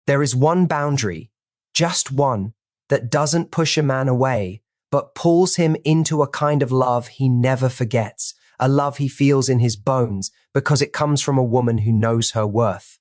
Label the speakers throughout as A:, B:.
A: There is one boundary, just one, that doesn't push a man away, but pulls him into a kind of love he never forgets, a love he feels in his bones because it comes from a woman who knows her worth.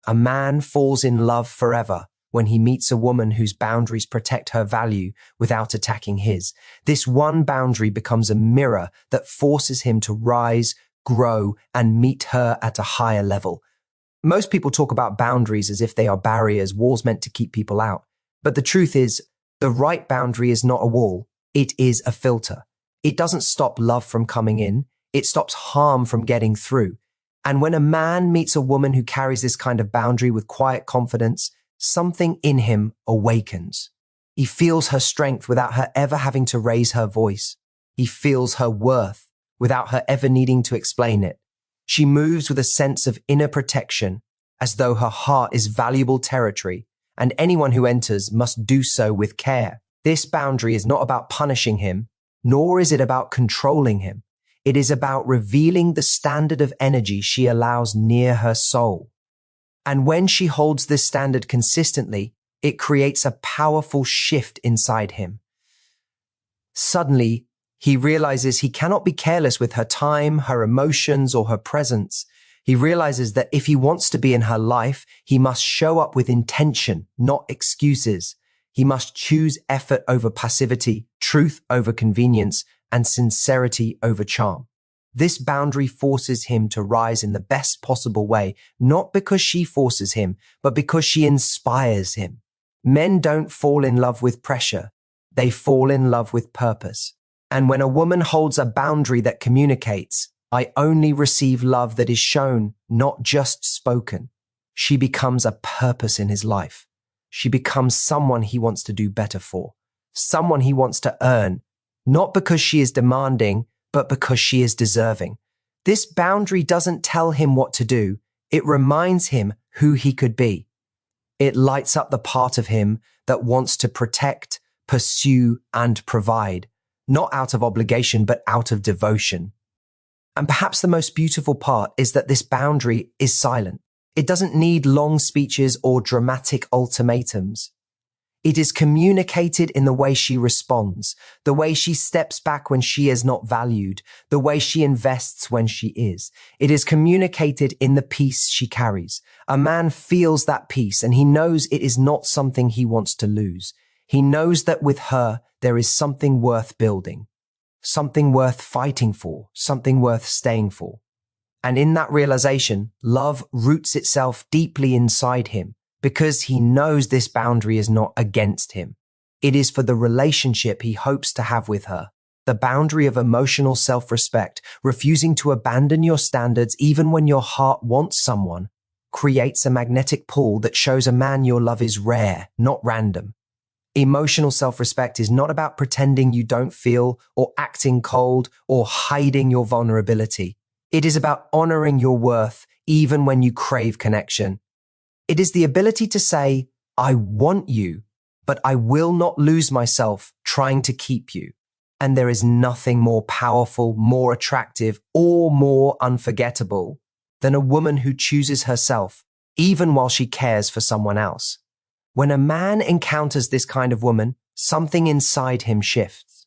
A: A man falls in love forever when he meets a woman whose boundaries protect her value without attacking his. This one boundary becomes a mirror that forces him to rise, grow, and meet her at a higher level. Most people talk about boundaries as if they are barriers, walls meant to keep people out. But the truth is, the right boundary is not a wall. It is a filter. It doesn't stop love from coming in. It stops harm from getting through. And when a man meets a woman who carries this kind of boundary with quiet confidence, something in him awakens. He feels her strength without her ever having to raise her voice. He feels her worth without her ever needing to explain it. She moves with a sense of inner protection, as though her heart is valuable territory, and anyone who enters must do so with care. This boundary is not about punishing him, nor is it about controlling him. It is about revealing the standard of energy she allows near her soul. And when she holds this standard consistently, it creates a powerful shift inside him. Suddenly, he realizes he cannot be careless with her time, her emotions, or her presence. He realizes that if he wants to be in her life, he must show up with intention, not excuses. He must choose effort over passivity, truth over convenience, and sincerity over charm. This boundary forces him to rise in the best possible way, not because she forces him, but because she inspires him. Men don't fall in love with pressure. They fall in love with purpose. And when a woman holds a boundary that communicates, I only receive love that is shown, not just spoken, she becomes a purpose in his life. She becomes someone he wants to do better for, someone he wants to earn, not because she is demanding, but because she is deserving. This boundary doesn't tell him what to do. It reminds him who he could be. It lights up the part of him that wants to protect, pursue, and provide, not out of obligation, but out of devotion. And perhaps the most beautiful part is that this boundary is silent. It doesn't need long speeches or dramatic ultimatums. It is communicated in the way she responds, the way she steps back when she is not valued, the way she invests when she is. It is communicated in the peace she carries. A man feels that peace, and he knows it is not something he wants to lose. He knows that with her, there is something worth building, something worth fighting for, something worth staying for. And in that realization, love roots itself deeply inside him, because he knows this boundary is not against him. It is for the relationship he hopes to have with her. The boundary of emotional self-respect, refusing to abandon your standards even when your heart wants someone, creates a magnetic pull that shows a man your love is rare, not random. Emotional self-respect is not about pretending you don't feel or acting cold or hiding your vulnerability. It is about honoring your worth even when you crave connection. It is the ability to say, I want you, but I will not lose myself trying to keep you. And there is nothing more powerful, more attractive, or more unforgettable than a woman who chooses herself, even while she cares for someone else. When a man encounters this kind of woman, something inside him shifts.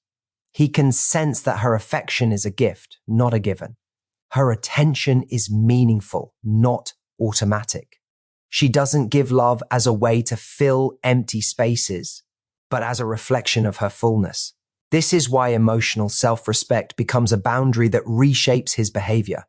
A: He can sense that her affection is a gift, not a given. Her attention is meaningful, not automatic. She doesn't give love as a way to fill empty spaces, but as a reflection of her fullness. This is why emotional self-respect becomes a boundary that reshapes his behavior.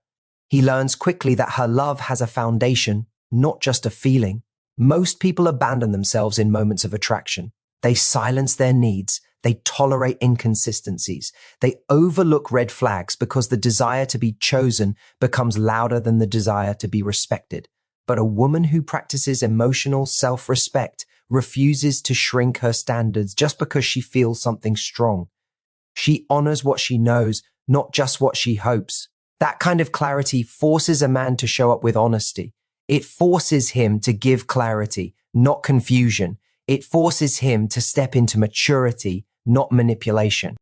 A: He learns quickly that her love has a foundation, not just a feeling. Most people abandon themselves in moments of attraction. They silence their needs. They tolerate inconsistencies. They overlook red flags because the desire to be chosen becomes louder than the desire to be respected. But a woman who practices emotional self-respect refuses to shrink her standards just because she feels something strong. She honors what she knows, not just what she hopes. That kind of clarity forces a man to show up with honesty. It forces him to give clarity, not confusion. It forces him to step into maturity, not manipulation.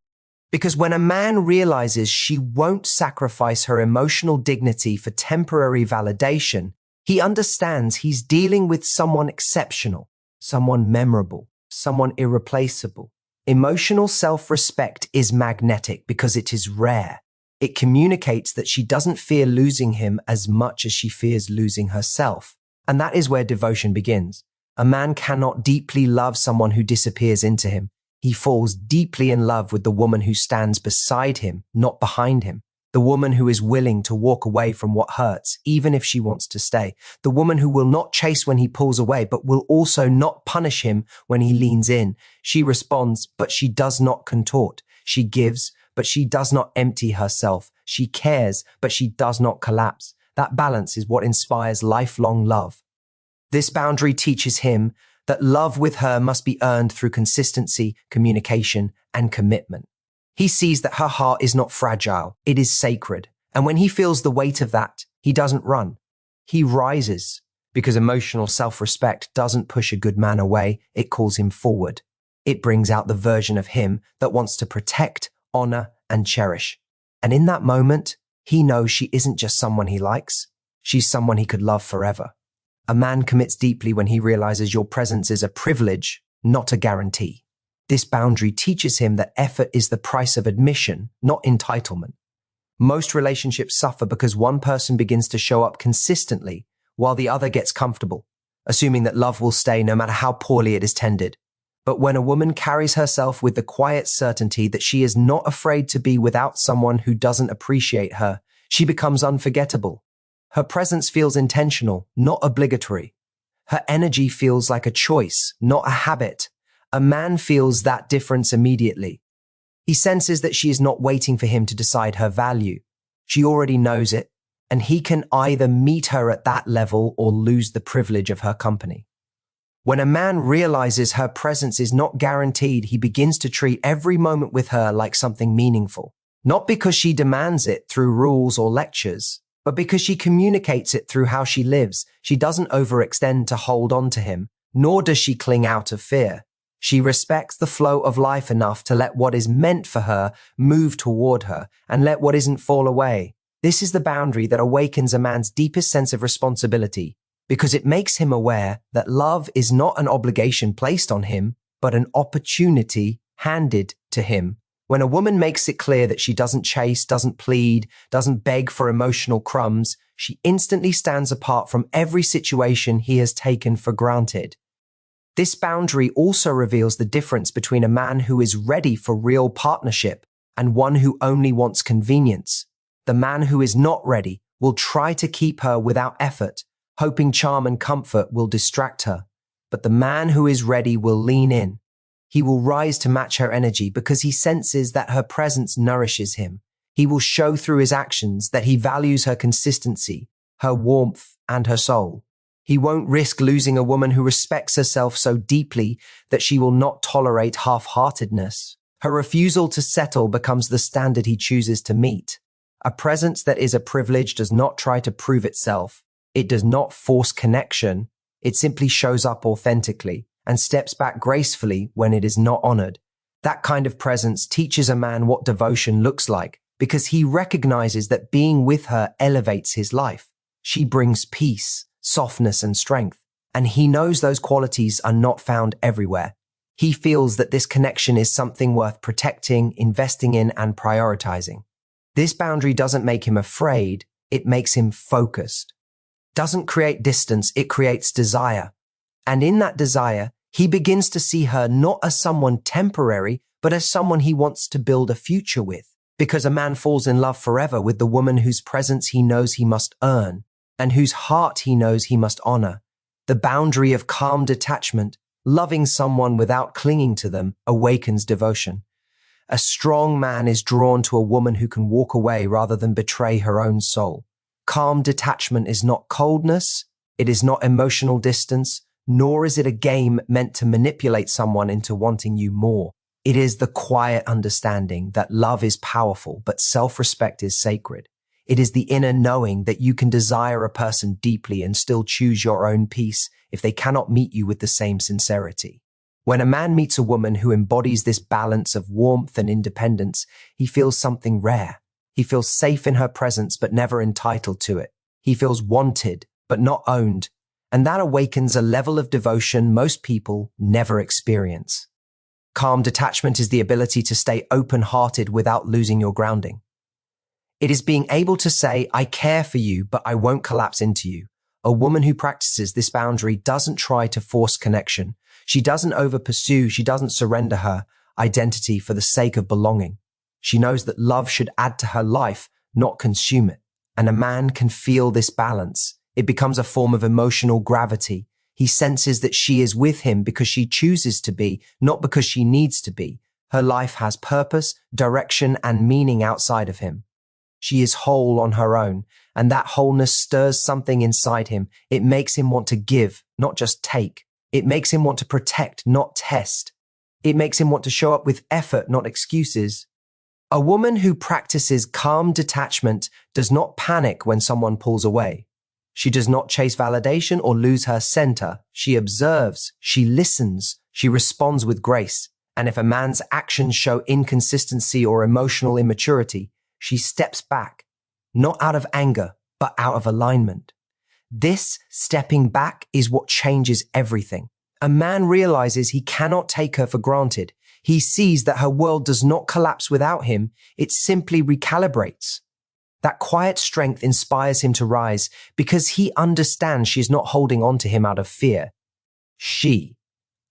A: Because when a man realizes she won't sacrifice her emotional dignity for temporary validation, He understands he's dealing with someone exceptional, someone memorable, someone irreplaceable. Emotional self-respect is magnetic because it is rare. It communicates that she doesn't fear losing him as much as she fears losing herself. And that is where devotion begins. A man cannot deeply love someone who disappears into him. He falls deeply in love with the woman who stands beside him, not behind him. The woman who is willing to walk away from what hurts, even if she wants to stay. The woman who will not chase when he pulls away, but will also not punish him when he leans in. She responds, but she does not contort. She gives, but she does not empty herself. She cares, but she does not collapse. That balance is what inspires lifelong love. This boundary teaches him that love with her must be earned through consistency, communication, and commitment. He sees that her heart is not fragile, it is sacred. And when he feels the weight of that, he doesn't run. He rises, because emotional self-respect doesn't push a good man away, it calls him forward. It brings out the version of him that wants to protect, honor, and cherish. And in that moment, he knows she isn't just someone he likes, she's someone he could love forever. A man commits deeply when he realizes your presence is a privilege, not a guarantee. This boundary teaches him that effort is the price of admission, not entitlement. Most relationships suffer because one person begins to show up consistently while the other gets comfortable, assuming that love will stay no matter how poorly it is tended. But when a woman carries herself with the quiet certainty that she is not afraid to be without someone who doesn't appreciate her, she becomes unforgettable. Her presence feels intentional, not obligatory. Her energy feels like a choice, not a habit. A man feels that difference immediately. He senses that she is not waiting for him to decide her value. She already knows it, and he can either meet her at that level or lose the privilege of her company. When a man realizes her presence is not guaranteed, he begins to treat every moment with her like something meaningful. Not because she demands it through rules or lectures, but because she communicates it through how she lives. She doesn't overextend to hold on to him, nor does she cling out of fear. She respects the flow of life enough to let what is meant for her move toward her and let what isn't fall away. This is the boundary that awakens a man's deepest sense of responsibility because it makes him aware that love is not an obligation placed on him, but an opportunity handed to him. When a woman makes it clear that she doesn't chase, doesn't plead, doesn't beg for emotional crumbs, she instantly stands apart from every situation he has taken for granted. This boundary also reveals the difference between a man who is ready for real partnership and one who only wants convenience. The man who is not ready will try to keep her without effort, hoping charm and comfort will distract her. But the man who is ready will lean in. He will rise to match her energy because he senses that her presence nourishes him. He will show through his actions that he values her consistency, her warmth, and her soul. He won't risk losing a woman who respects herself so deeply that she will not tolerate half-heartedness. Her refusal to settle becomes the standard he chooses to meet. A presence that is a privilege does not try to prove itself. It does not force connection. It simply shows up authentically and steps back gracefully when it is not honored. That kind of presence teaches a man what devotion looks like because he recognizes that being with her elevates his life. She brings peace, softness, and strength, and he knows those qualities are not found everywhere. He feels that this connection is something worth protecting, investing in, and prioritizing. This boundary doesn't make him afraid, it makes him focused. Doesn't create distance, it creates desire. And in that desire, he begins to see her not as someone temporary, but as someone he wants to build a future with. Because a man falls in love forever with the woman whose presence he knows he must earn, and whose heart he knows he must honor. The boundary of calm detachment, loving someone without clinging to them, awakens devotion. A strong man is drawn to a woman who can walk away rather than betray her own soul. Calm detachment is not coldness, it is not emotional distance, nor is it a game meant to manipulate someone into wanting you more. It is the quiet understanding that love is powerful, but self-respect is sacred. It is the inner knowing that you can desire a person deeply and still choose your own peace if they cannot meet you with the same sincerity. When a man meets a woman who embodies this balance of warmth and independence, he feels something rare. He feels safe in her presence but never entitled to it. He feels wanted but not owned. And that awakens a level of devotion most people never experience. Calm detachment is the ability to stay open-hearted without losing your grounding. It is being able to say, I care for you, but I won't collapse into you. A woman who practices this boundary doesn't try to force connection. She doesn't over-pursue. She doesn't surrender her identity for the sake of belonging. She knows that love should add to her life, not consume it. And a man can feel this balance. It becomes a form of emotional gravity. He senses that she is with him because she chooses to be, not because she needs to be. Her life has purpose, direction, and meaning outside of him. She is whole on her own, and that wholeness stirs something inside him. It makes him want to give, not just take. It makes him want to protect, not test. It makes him want to show up with effort, not excuses. A woman who practices calm detachment does not panic when someone pulls away. She does not chase validation or lose her center. She observes, she listens, she responds with grace. And if a man's actions show inconsistency or emotional immaturity, she steps back, not out of anger, but out of alignment. This stepping back is what changes everything. A man realizes he cannot take her for granted. He sees that her world does not collapse without him. It simply recalibrates. That quiet strength inspires him to rise because he understands she's not holding on to him out of fear. She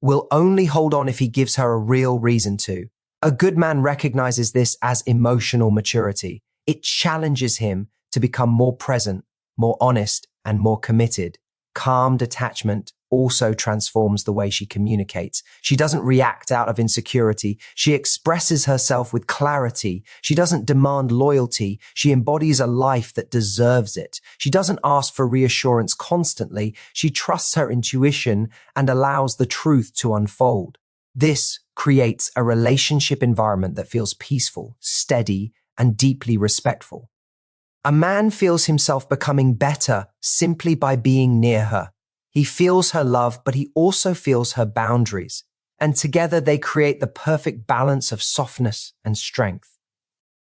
A: will only hold on if he gives her a real reason to. A good man recognizes this as emotional maturity. It challenges him to become more present, more honest, and more committed. Calm detachment also transforms the way she communicates. She doesn't react out of insecurity. She expresses herself with clarity. She doesn't demand loyalty. She embodies a life that deserves it. She doesn't ask for reassurance constantly. She trusts her intuition and allows the truth to unfold. This creates a relationship environment that feels peaceful, steady, and deeply respectful. A man feels himself becoming better simply by being near her. He feels her love, but he also feels her boundaries. And together they create the perfect balance of softness and strength.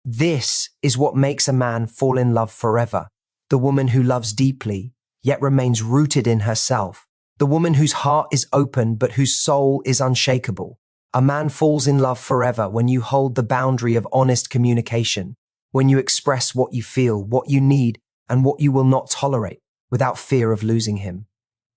A: This is what makes a man fall in love forever. The woman who loves deeply, yet remains rooted in herself. The woman whose heart is open, but whose soul is unshakable. A man falls in love forever when you hold the boundary of honest communication, when you express what you feel, what you need, and what you will not tolerate without fear of losing him.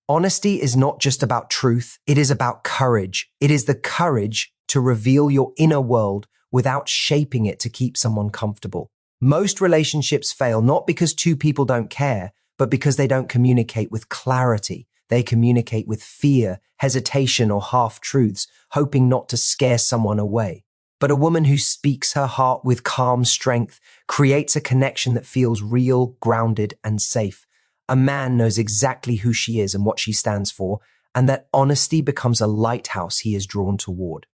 A: Honesty is not just about truth, it is about courage. It is the courage to reveal your inner world without shaping it to keep someone comfortable. Most relationships fail not because two people don't care, but because they don't communicate with clarity. They communicate with fear, hesitation, or half-truths, hoping not to scare someone away. But a woman who speaks her heart with calm strength creates a connection that feels real, grounded, and safe. A man knows exactly who she is and what she stands for, and that honesty becomes a lighthouse he is drawn toward.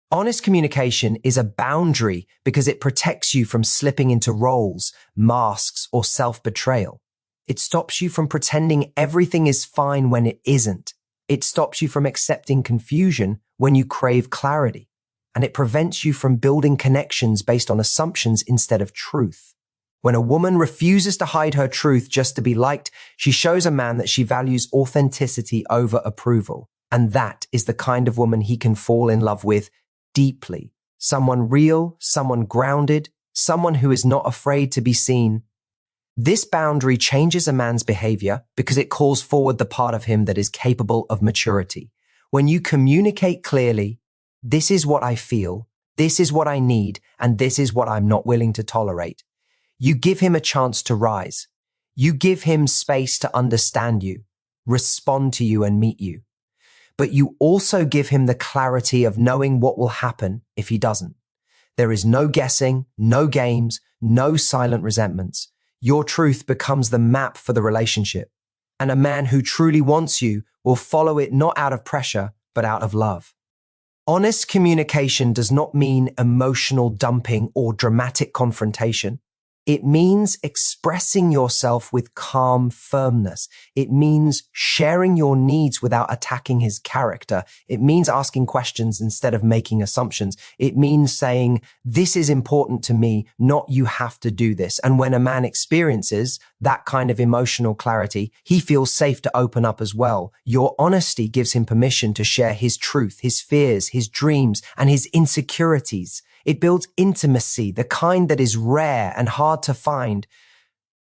A: Honest communication is a boundary because it protects you from slipping into roles, masks, or self-betrayal. It stops you from pretending everything is fine when it isn't. It stops you from accepting confusion when you crave clarity. And it prevents you from building connections based on assumptions instead of truth. When a woman refuses to hide her truth just to be liked, she shows a man that she values authenticity over approval. And that is the kind of woman he can fall in love with deeply. Someone real, someone grounded, someone who is not afraid to be seen. This boundary changes a man's behavior because it calls forward the part of him that is capable of maturity. When you communicate clearly, this is what I feel, this is what I need, and this is what I'm not willing to tolerate. You give him a chance to rise. You give him space to understand you, respond to you, and meet you. But you also give him the clarity of knowing what will happen if he doesn't. There is no guessing, no games, no silent resentments. Your truth becomes the map for the relationship. And a man who truly wants you will follow it not out of pressure, but out of love. Honest communication does not mean emotional dumping or dramatic confrontation. It means expressing yourself with calm firmness. It means sharing your needs without attacking his character. It means asking questions instead of making assumptions. It means saying, this is important to me, not you have to do this. And when a man experiences that kind of emotional clarity, he feels safe to open up as well. Your honesty gives him permission to share his truth, his fears, his dreams, and his insecurities. It builds intimacy, the kind that is rare and hard to find.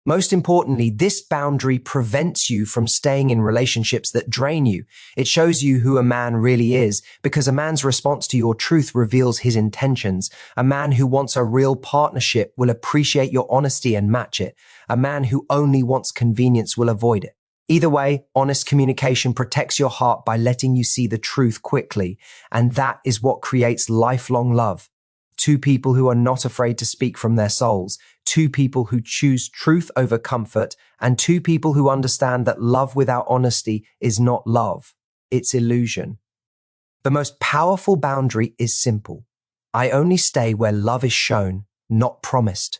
A: Most importantly, this boundary prevents you from staying in relationships that drain you. It shows you who a man really is, because a man's response to your truth reveals his intentions. A man who wants a real partnership will appreciate your honesty and match it. A man who only wants convenience will avoid it. Either way, honest communication protects your heart by letting you see the truth quickly, and that is what creates lifelong love. Two people who are not afraid to speak from their souls, two people who choose truth over comfort, and two people who understand that love without honesty is not love, it's illusion. The most powerful boundary is simple. I only stay where love is shown, not promised.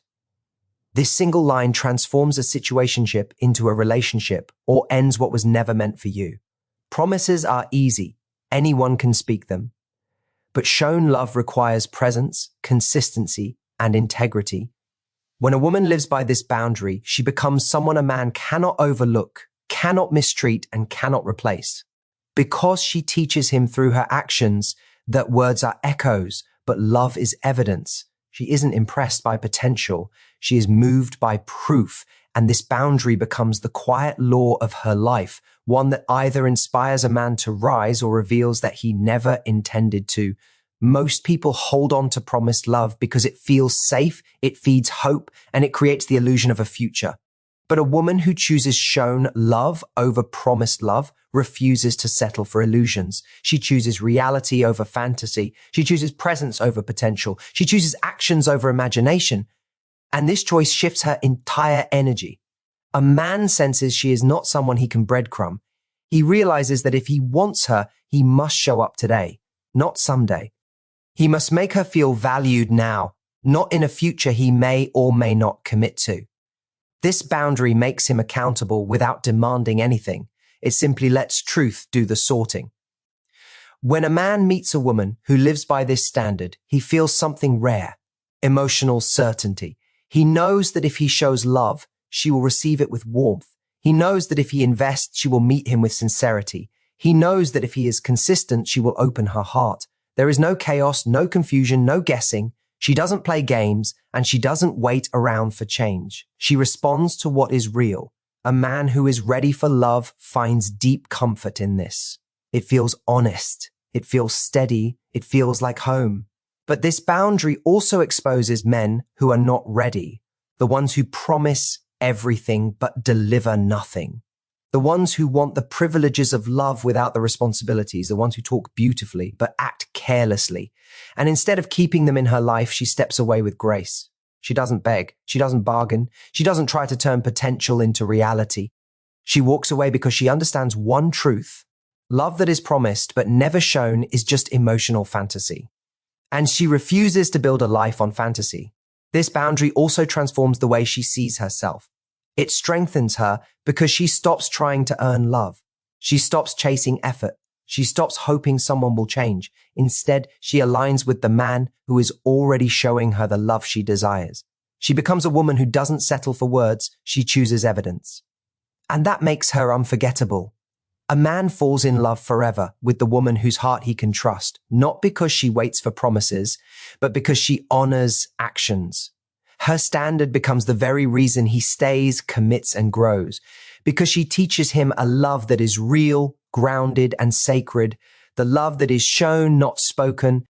A: This single line transforms a situationship into a relationship or ends what was never meant for you. Promises are easy. Anyone can speak them. But shown love requires presence, consistency, and integrity. When a woman lives by this boundary, she becomes someone a man cannot overlook, cannot mistreat, and cannot replace. Because she teaches him through her actions that words are echoes, but love is evidence. She isn't impressed by potential. She is moved by proof, and this boundary becomes the quiet law of her life, one that either inspires a man to rise or reveals that he never intended to. Most people hold on to promised love because it feels safe, it feeds hope, and it creates the illusion of a future. But a woman who chooses shown love over promised love refuses to settle for illusions. She chooses reality over fantasy. She chooses presence over potential. She chooses actions over imagination. And this choice shifts her entire energy. A man senses she is not someone he can breadcrumb. He realizes that if he wants her, he must show up today, not someday. He must make her feel valued now, not in a future he may or may not commit to. This boundary makes him accountable without demanding anything. It simply lets truth do the sorting. When a man meets a woman who lives by this standard, he feels something rare, emotional certainty. He knows that if he shows love, she will receive it with warmth. He knows that if he invests, she will meet him with sincerity. He knows that if he is consistent, she will open her heart. There is no chaos, no confusion, no guessing. She doesn't play games, and she doesn't wait around for change. She responds to what is real. A man who is ready for love finds deep comfort in this. It feels honest. It feels steady. It feels like home. But this boundary also exposes men who are not ready. The ones who promise everything but deliver nothing. The ones who want the privileges of love without the responsibilities, the ones who talk beautifully but act carelessly. And instead of keeping them in her life, she steps away with grace. She doesn't beg. She doesn't bargain. She doesn't try to turn potential into reality. She walks away because she understands one truth. Love that is promised but never shown is just emotional fantasy. And she refuses to build a life on fantasy. This boundary also transforms the way she sees herself. It strengthens her because she stops trying to earn love. She stops chasing effort. She stops hoping someone will change. Instead, she aligns with the man who is already showing her the love she desires. She becomes a woman who doesn't settle for words. She chooses evidence. And that makes her unforgettable. A man falls in love forever with the woman whose heart he can trust, not because she waits for promises, but because she honors actions. Her standard becomes the very reason he stays, commits, and grows, because she teaches him a love that is real, grounded, and sacred, the love that is shown, not spoken,